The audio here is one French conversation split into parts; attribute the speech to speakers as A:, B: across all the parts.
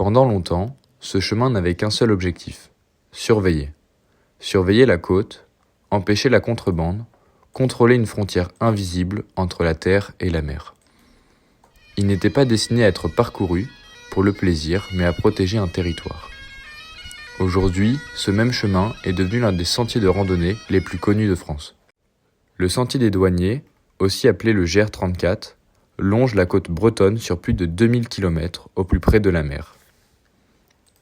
A: Pendant longtemps, ce chemin n'avait qu'un seul objectif, surveiller. Surveiller la côte, empêcher la contrebande, contrôler une frontière invisible entre la terre et la mer. Il n'était pas destiné à être parcouru pour le plaisir, mais à protéger un territoire. Aujourd'hui, ce même chemin est devenu l'un des sentiers de randonnée les plus connus de France. Le sentier des douaniers, aussi appelé le GR34, longe la côte bretonne sur plus de 2000 km au plus près de la mer.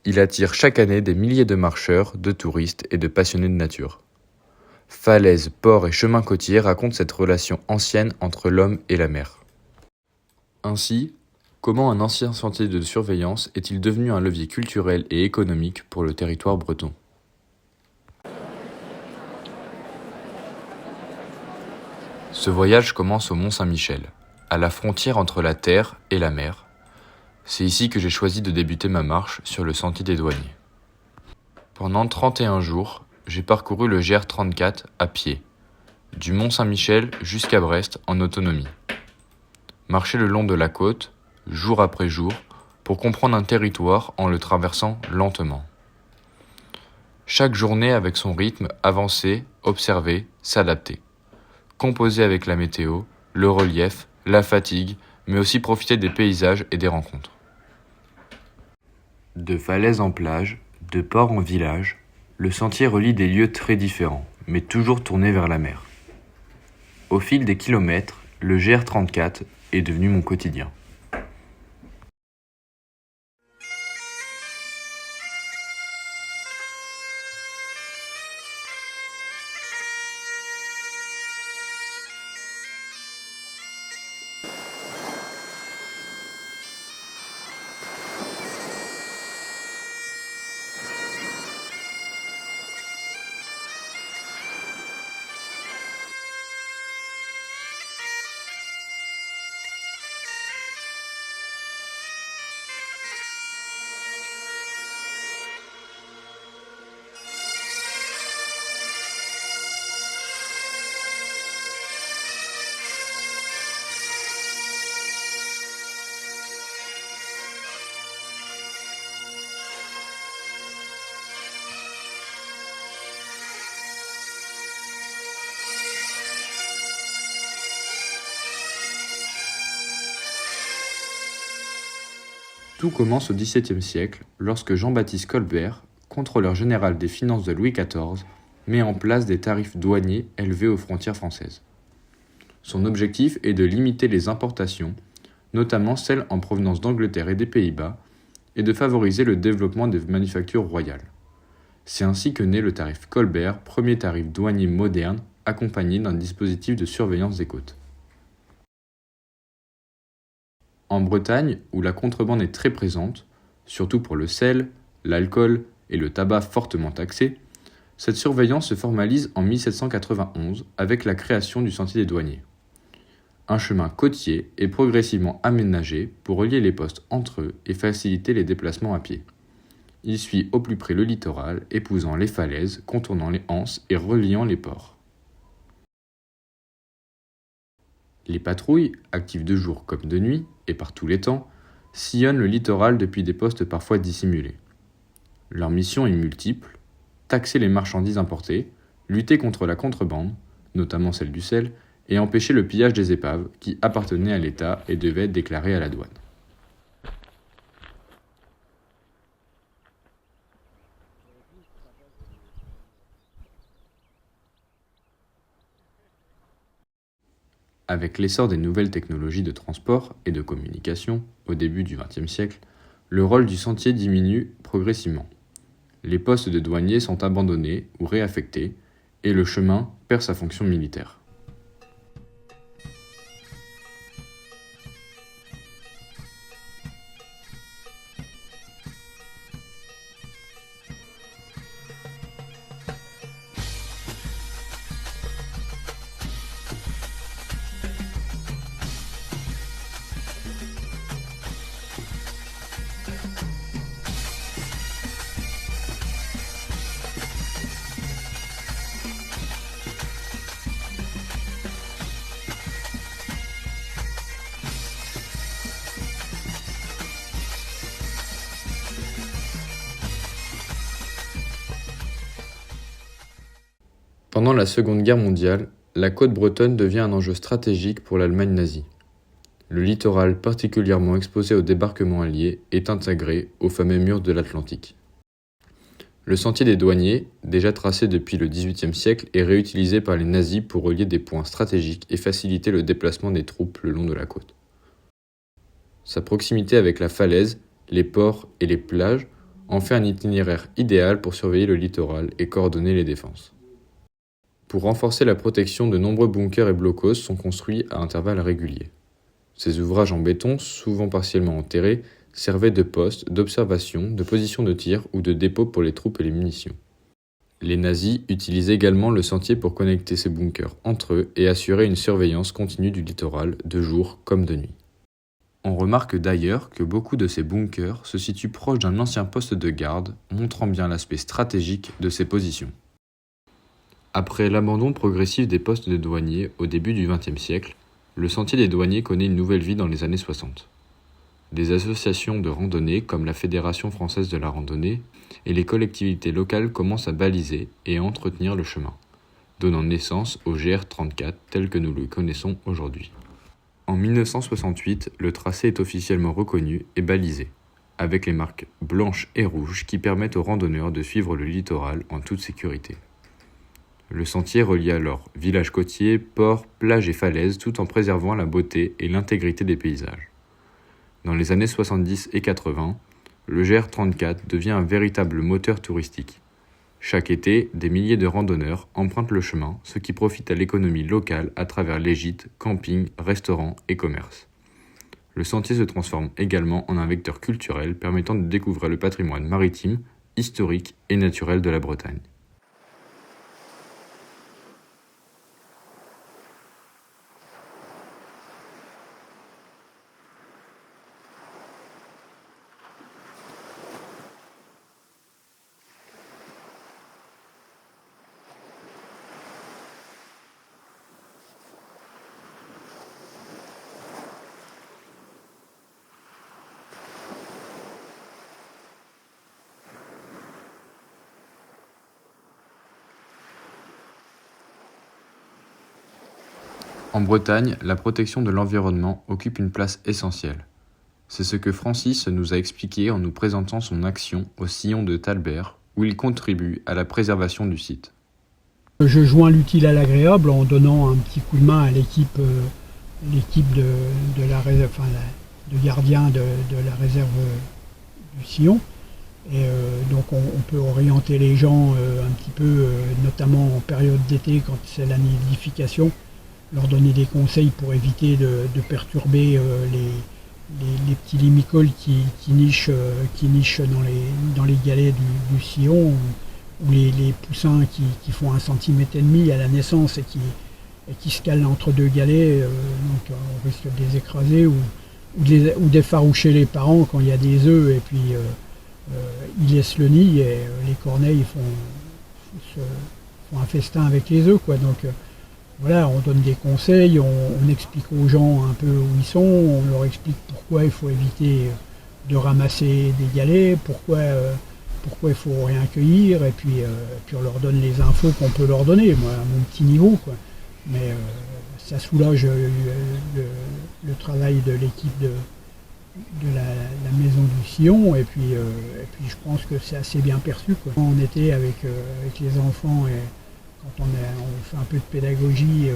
A: Il attire chaque année des milliers de marcheurs, de touristes et de passionnés de nature. Falaises, ports et chemins côtiers racontent cette relation ancienne entre l'homme et la mer. Ainsi, comment un ancien sentier de surveillance est-il devenu un levier culturel et économique pour le territoire breton ? Ce voyage commence au Mont-Saint-Michel, à la frontière entre la terre et la mer. C'est ici que j'ai choisi de débuter ma marche sur le sentier des douaniers. Pendant 31 jours, j'ai parcouru le GR34 à pied, du Mont-Saint-Michel jusqu'à Brest en autonomie. Marcher le long de la côte, jour après jour, pour comprendre un territoire en le traversant lentement. Chaque journée avec son rythme, avancer, observer, s'adapter. Composer avec la météo, le relief, la fatigue, mais aussi profiter des paysages et des rencontres. De falaise en plage, de port en village, le sentier relie des lieux très différents, mais toujours tournés vers la mer. Au fil des kilomètres, le GR34 est devenu mon quotidien. Tout commence au XVIIe siècle, lorsque Jean-Baptiste Colbert, contrôleur général des finances de Louis XIV, met en place des tarifs douaniers élevés aux frontières françaises. Son objectif est de limiter les importations, notamment celles en provenance d'Angleterre et des Pays-Bas, et de favoriser le développement des manufactures royales. C'est ainsi que naît le tarif Colbert, premier tarif douanier moderne, accompagné d'un dispositif de surveillance des côtes. En Bretagne, où la contrebande est très présente, surtout pour le sel, l'alcool et le tabac fortement taxés, cette surveillance se formalise en 1791 avec la création du sentier des douaniers. Un chemin côtier est progressivement aménagé pour relier les postes entre eux et faciliter les déplacements à pied. Il suit au plus près le littoral, épousant les falaises, contournant les anses et reliant les ports. Les patrouilles, actives de jour comme de nuit, et par tous les temps, sillonnent le littoral depuis des postes parfois dissimulés. Leur mission est multiple, taxer les marchandises importées, lutter contre la contrebande, notamment celle du sel, et empêcher le pillage des épaves qui appartenaient à l'État et devaient être déclarées à la douane. Avec l'essor des nouvelles technologies de transport et de communication au début du XXe siècle, le rôle du sentier diminue progressivement. Les postes de douaniers sont abandonnés ou réaffectés et le chemin perd sa fonction militaire. Pendant la Seconde Guerre mondiale, la côte bretonne devient un enjeu stratégique pour l'Allemagne nazie. Le littoral, particulièrement exposé aux débarquements alliés, est intégré au fameux mur de l'Atlantique. Le sentier des douaniers, déjà tracé depuis le XVIIIe siècle, est réutilisé par les nazis pour relier des points stratégiques et faciliter le déplacement des troupes le long de la côte. Sa proximité avec la falaise, les ports et les plages en fait un itinéraire idéal pour surveiller le littoral et coordonner les défenses. Pour renforcer la protection, de nombreux bunkers et blocos sont construits à intervalles réguliers. Ces ouvrages en béton, souvent partiellement enterrés, servaient de postes, d'observation, de positions de tir ou de dépôt pour les troupes et les munitions. Les nazis utilisent également le sentier pour connecter ces bunkers entre eux et assurer une surveillance continue du littoral, de jour comme de nuit. On remarque d'ailleurs que beaucoup de ces bunkers se situent proches d'un ancien poste de garde, montrant bien l'aspect stratégique de ces positions. Après l'abandon progressif des postes de douaniers au début du XXe siècle, le sentier des douaniers connaît une nouvelle vie dans les années 60. Des associations de randonnée comme la Fédération française de la randonnée et les collectivités locales commencent à baliser et à entretenir le chemin, donnant naissance au GR34 tel que nous le connaissons aujourd'hui. En 1968, le tracé est officiellement reconnu et balisé, avec les marques blanches et rouges qui permettent aux randonneurs de suivre le littoral en toute sécurité. Le sentier relie alors villages côtiers, ports, plages et falaises tout en préservant la beauté et l'intégrité des paysages. Dans les années 70 et 80, le GR34 devient un véritable moteur touristique. Chaque été, des milliers de randonneurs empruntent le chemin, ce qui profite à l'économie locale à travers les gîtes, campings, restaurants et commerces. Le sentier se transforme également en un vecteur culturel permettant de découvrir le patrimoine maritime, historique et naturel de la Bretagne. En Bretagne, la protection de l'environnement occupe une place essentielle. C'est ce que Francis nous a expliqué en nous présentant son action au sillon de Talbert, où il contribue à la préservation du site.
B: Je joins l'utile à l'agréable en donnant un petit coup de main à l'équipe de la réserve, de gardiens de la réserve du sillon. Et donc on peut orienter les gens un petit peu, notamment en période d'été quand c'est la nidification, leur donner des conseils pour éviter de perturber les petits limicoles qui nichent dans les galets du sillon, ou les poussins qui font 1,5 cm à la naissance et qui se calent entre deux galets, donc on risque de les écraser ou d'effaroucher les parents quand il y a des œufs et puis ils laissent le nid et les corneilles font un festin avec les œufs, quoi. Donc voilà, on donne des conseils, on explique aux gens un peu où ils sont, on leur explique pourquoi il faut éviter de ramasser des galets, pourquoi il faut rien cueillir, et puis on leur donne les infos qu'on peut leur donner, moi à mon petit niveau, quoi. Mais ça soulage le travail de l'équipe de la maison du sillon, et puis je pense que c'est assez bien perçu, quoi. On était avec les enfants et quand on fait un peu de pédagogie,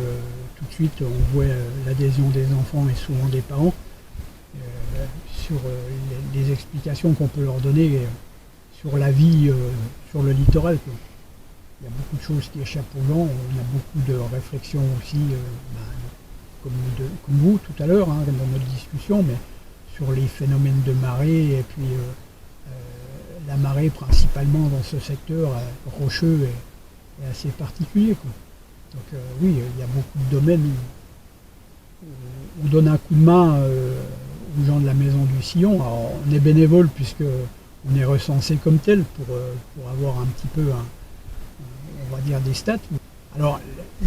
B: tout de suite on voit l'adhésion des enfants et souvent des parents sur les explications qu'on peut leur donner sur la vie sur le littoral, quoi. Il y a beaucoup de choses qui échappent aux gens, on a beaucoup de réflexions aussi, comme vous tout à l'heure, hein, dans notre discussion, mais sur les phénomènes de marée, et puis la marée principalement dans ce secteur rocheux est assez particulier, quoi. Donc oui, il y a beaucoup de domaines où on donne un coup de main aux gens de la maison du sillon. Alors, on est bénévole puisque on est recensé comme tel pour avoir un petit peu, on va dire, des stats. Alors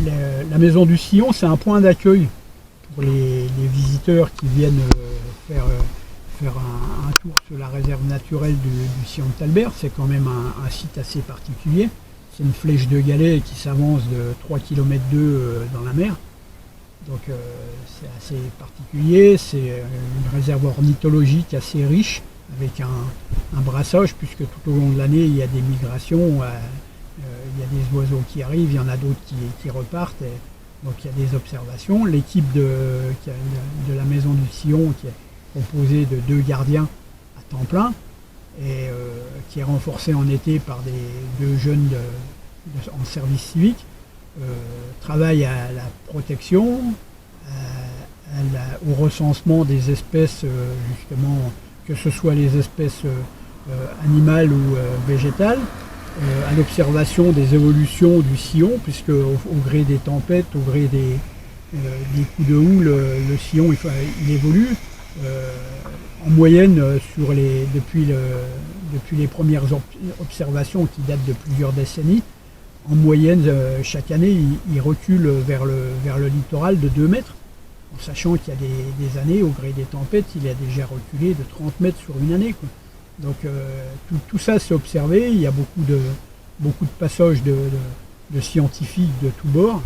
B: la maison du sillon, c'est un point d'accueil pour les visiteurs qui viennent faire un tour sur la réserve naturelle du sillon de Talbert. C'est quand même un site assez particulier. c'est une flèche de galets qui s'avance de 3 km dans la mer. Donc c'est assez particulier, c'est une réserve ornithologique assez riche, avec un brassage, puisque tout au long de l'année il y a des migrations, il y a des oiseaux qui arrivent, il y en a d'autres qui repartent, et donc il y a des observations. L'équipe de la maison du Sillon, qui est composée de 2 gardiens à temps plein, et qui est renforcée en été par des 2 jeunes en service civique, travaille à la protection, au recensement des espèces, justement, que ce soit les espèces animales ou végétales, à l'observation des évolutions du sillon, puisque au gré des tempêtes, au gré des coups de houle, le sillon il évolue. En moyenne, depuis les premières observations qui datent de plusieurs décennies, en moyenne, chaque année, il recule vers le littoral de 2 mètres, en sachant qu'il y a des années, au gré des tempêtes, il a déjà reculé de 30 mètres sur une année, quoi. Donc tout ça s'est observé, il y a beaucoup de passages de scientifiques de tous bords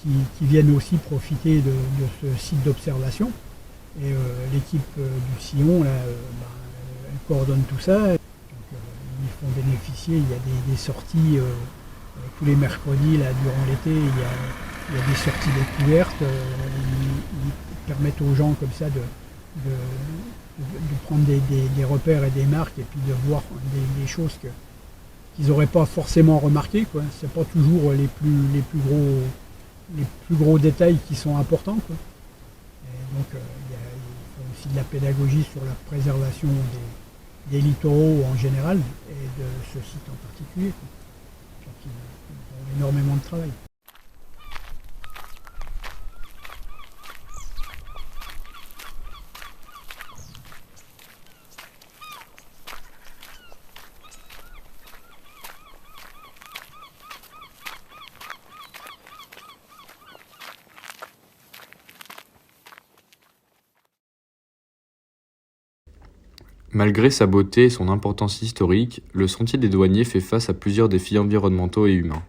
B: qui viennent aussi profiter de ce site d'observation. Et l'équipe du Sillon, là, elle coordonne tout ça. Donc, ils font bénéficier, il y a des sorties tous les mercredis, là, durant l'été, il y a des sorties découvertes. Ils permettent aux gens comme ça de prendre des repères et des marques, et puis de voir des choses qu'ils n'auraient pas forcément remarquées, quoi. C'est pas toujours les plus gros détails qui sont importants, quoi. Et donc il faut aussi de la pédagogie sur la préservation des littoraux en général, et de ce site en particulier, quoi. Donc ils ont énormément de travail.
A: Malgré sa beauté et son importance historique, le sentier des douaniers fait face à plusieurs défis environnementaux et humains.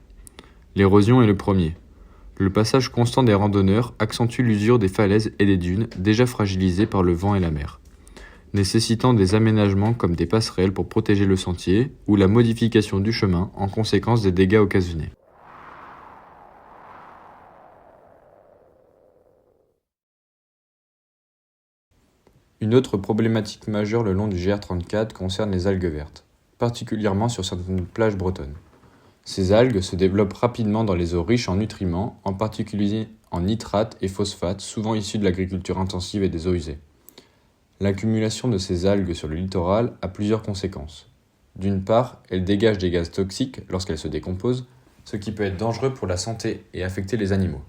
A: L'érosion est le premier. Le passage constant des randonneurs accentue l'usure des falaises et des dunes déjà fragilisées par le vent et la mer, nécessitant des aménagements comme des passerelles pour protéger le sentier ou la modification du chemin en conséquence des dégâts occasionnés. Une autre problématique majeure le long du GR34 concerne les algues vertes, particulièrement sur certaines plages bretonnes. Ces algues se développent rapidement dans les eaux riches en nutriments, en particulier en nitrates et phosphates, souvent issus de l'agriculture intensive et des eaux usées. L'accumulation de ces algues sur le littoral a plusieurs conséquences. D'une part, elles dégagent des gaz toxiques lorsqu'elles se décomposent, ce qui peut être dangereux pour la santé et affecter les animaux.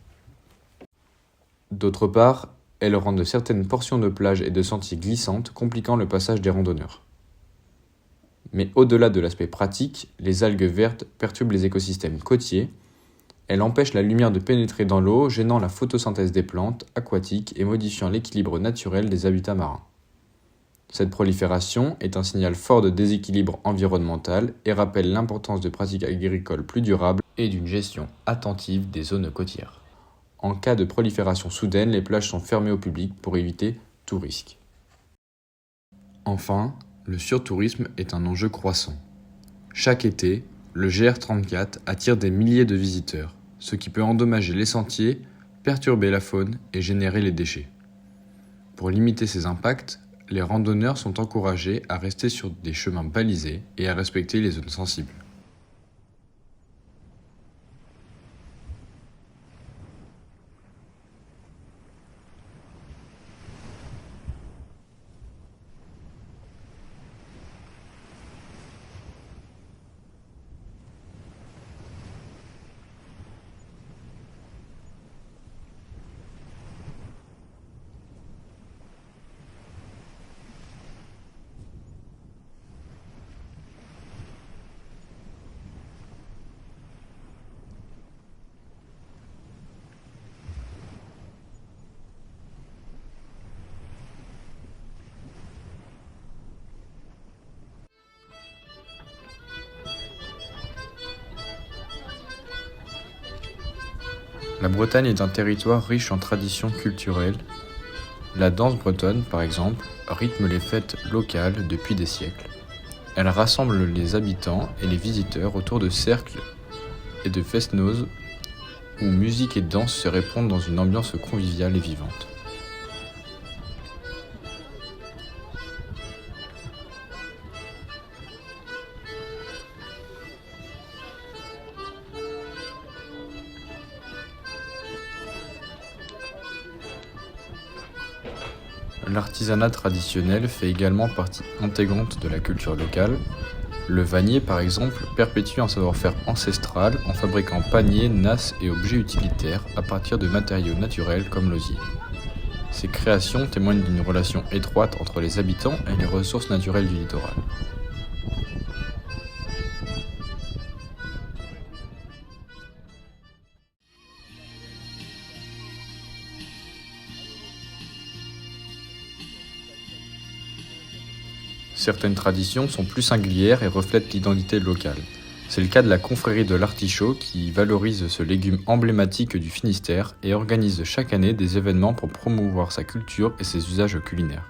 A: D'autre part, elles rendent certaines portions de plage et de sentiers glissantes, compliquant le passage des randonneurs. Mais au-delà de l'aspect pratique, les algues vertes perturbent les écosystèmes côtiers. Elles empêchent la lumière de pénétrer dans l'eau, gênant la photosynthèse des plantes aquatiques et modifiant l'équilibre naturel des habitats marins. Cette prolifération est un signal fort de déséquilibre environnemental et rappelle l'importance de pratiques agricoles plus durables et d'une gestion attentive des zones côtières. En cas de prolifération soudaine, les plages sont fermées au public pour éviter tout risque. Enfin, le surtourisme est un enjeu croissant. Chaque été, le GR34 attire des milliers de visiteurs, ce qui peut endommager les sentiers, perturber la faune et générer les déchets. Pour limiter ces impacts, les randonneurs sont encouragés à rester sur des chemins balisés et à respecter les zones sensibles. La Bretagne est un territoire riche en traditions culturelles. La danse bretonne, par exemple, rythme les fêtes locales depuis des siècles. Elle rassemble les habitants et les visiteurs autour de cercles et de fest-noz où musique et danse se répondent dans une ambiance conviviale et vivante. L'artisanat traditionnel fait également partie intégrante de la culture locale. Le vannier, par exemple, perpétue un savoir-faire ancestral en fabriquant paniers, nasses et objets utilitaires à partir de matériaux naturels comme l'osier. Ces créations témoignent d'une relation étroite entre les habitants et les ressources naturelles du littoral. Certaines traditions sont plus singulières et reflètent l'identité locale. C'est le cas de la confrérie de l'artichaut qui valorise ce légume emblématique du Finistère et organise chaque année des événements pour promouvoir sa culture et ses usages culinaires.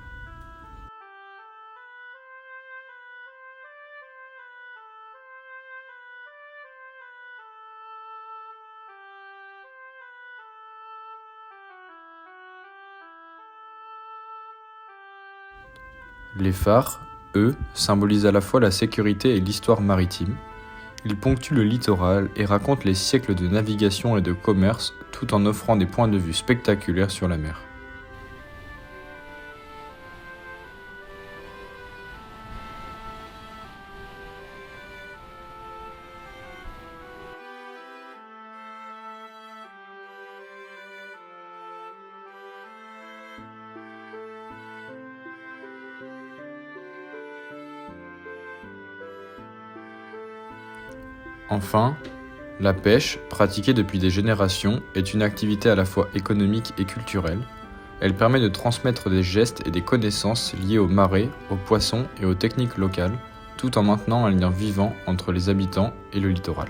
A: Les phares, eux, symbolisent à la fois la sécurité et l'histoire maritime. Ils ponctuent le littoral et racontent les siècles de navigation et de commerce tout en offrant des points de vue spectaculaires sur la mer. Enfin, la pêche, pratiquée depuis des générations, est une activité à la fois économique et culturelle. Elle permet de transmettre des gestes et des connaissances liées aux marées, aux poissons et aux techniques locales, tout en maintenant un lien vivant entre les habitants et le littoral.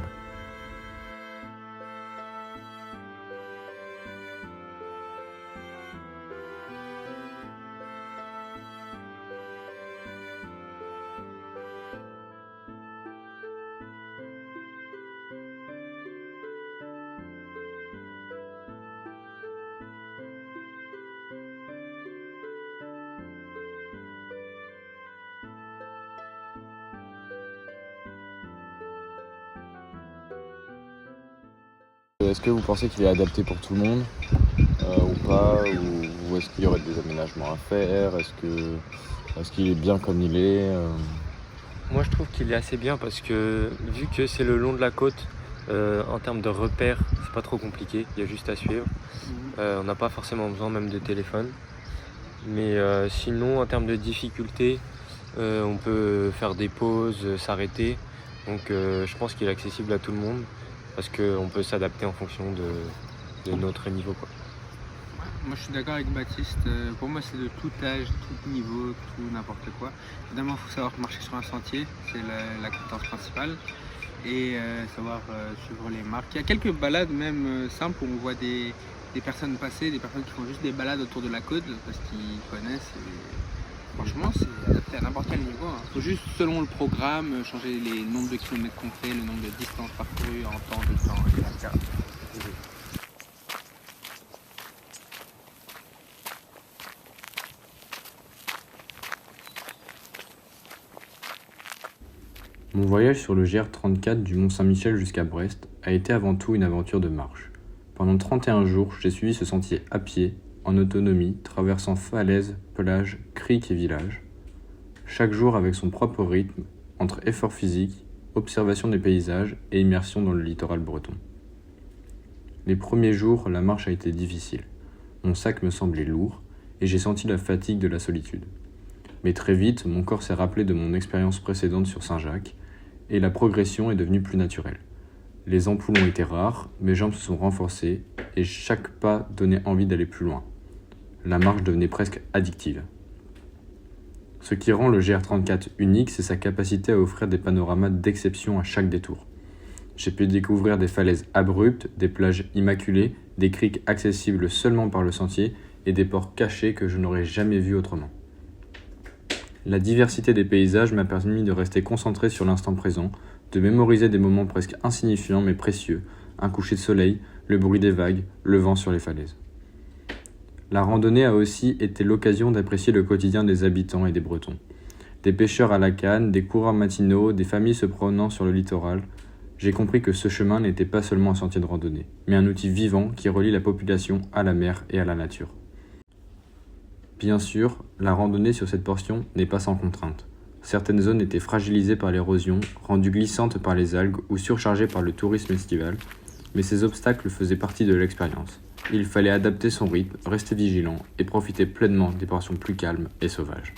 A: Est-ce que vous pensez qu'il est adapté pour tout le monde ou pas, ou est-ce qu'il y aurait des aménagements à faire? Est-ce qu'il est bien comme il est
C: Moi je trouve qu'il est assez bien parce que vu que c'est le long de la côte, en termes de repères, c'est pas trop compliqué, il y a juste à suivre. On n'a pas forcément besoin même de téléphone. Mais sinon en termes de difficulté, on peut faire des pauses, s'arrêter. Donc je pense qu'il est accessible à tout le monde parce qu'on peut s'adapter en fonction de notre niveau, quoi.
D: Moi je suis d'accord avec Baptiste, pour moi c'est de tout âge, tout niveau, tout n'importe quoi. Évidemment il faut savoir marcher sur un sentier, c'est la compétence principale, et savoir suivre les marques. Il y a quelques balades même simples où on voit des personnes passer, des personnes qui font juste des balades autour de la côte parce qu'ils connaissent. Et franchement c'est adapté à n'importe quel niveau. Il faut juste selon le programme changer les nombres de kilomètres qu'on fait, le nombre de distances parcourues en temps, etc.
A: Mon voyage sur le GR34 du Mont-Saint-Michel jusqu'à Brest a été avant tout une aventure de marche. Pendant 31 jours, j'ai suivi ce sentier à pied, en autonomie, traversant falaises, plages, criques et villages. Chaque jour avec son propre rythme, entre effort physique, observation des paysages et immersion dans le littoral breton. Les premiers jours, la marche a été difficile. Mon sac me semblait lourd et j'ai senti la fatigue de la solitude. Mais très vite, mon corps s'est rappelé de mon expérience précédente sur Saint-Jacques et la progression est devenue plus naturelle. Les ampoules ont été rares, mes jambes se sont renforcées et chaque pas donnait envie d'aller plus loin. La marche devenait presque addictive. Ce qui rend le GR34 unique, c'est sa capacité à offrir des panoramas d'exception à chaque détour. J'ai pu découvrir des falaises abruptes, des plages immaculées, des criques accessibles seulement par le sentier et des ports cachés que je n'aurais jamais vus autrement. La diversité des paysages m'a permis de rester concentré sur l'instant présent, de mémoriser des moments presque insignifiants mais précieux, un coucher de soleil, le bruit des vagues, le vent sur les falaises. La randonnée a aussi été l'occasion d'apprécier le quotidien des habitants et des Bretons. Des pêcheurs à la canne, des coureurs matinaux, des familles se promenant sur le littoral. J'ai compris que ce chemin n'était pas seulement un sentier de randonnée, mais un outil vivant qui relie la population à la mer et à la nature. Bien sûr, la randonnée sur cette portion n'est pas sans contrainte. Certaines zones étaient fragilisées par l'érosion, rendues glissantes par les algues ou surchargées par le tourisme estival, mais ces obstacles faisaient partie de l'expérience. Il fallait adapter son rythme, rester vigilant et profiter pleinement des portions plus calmes et sauvages.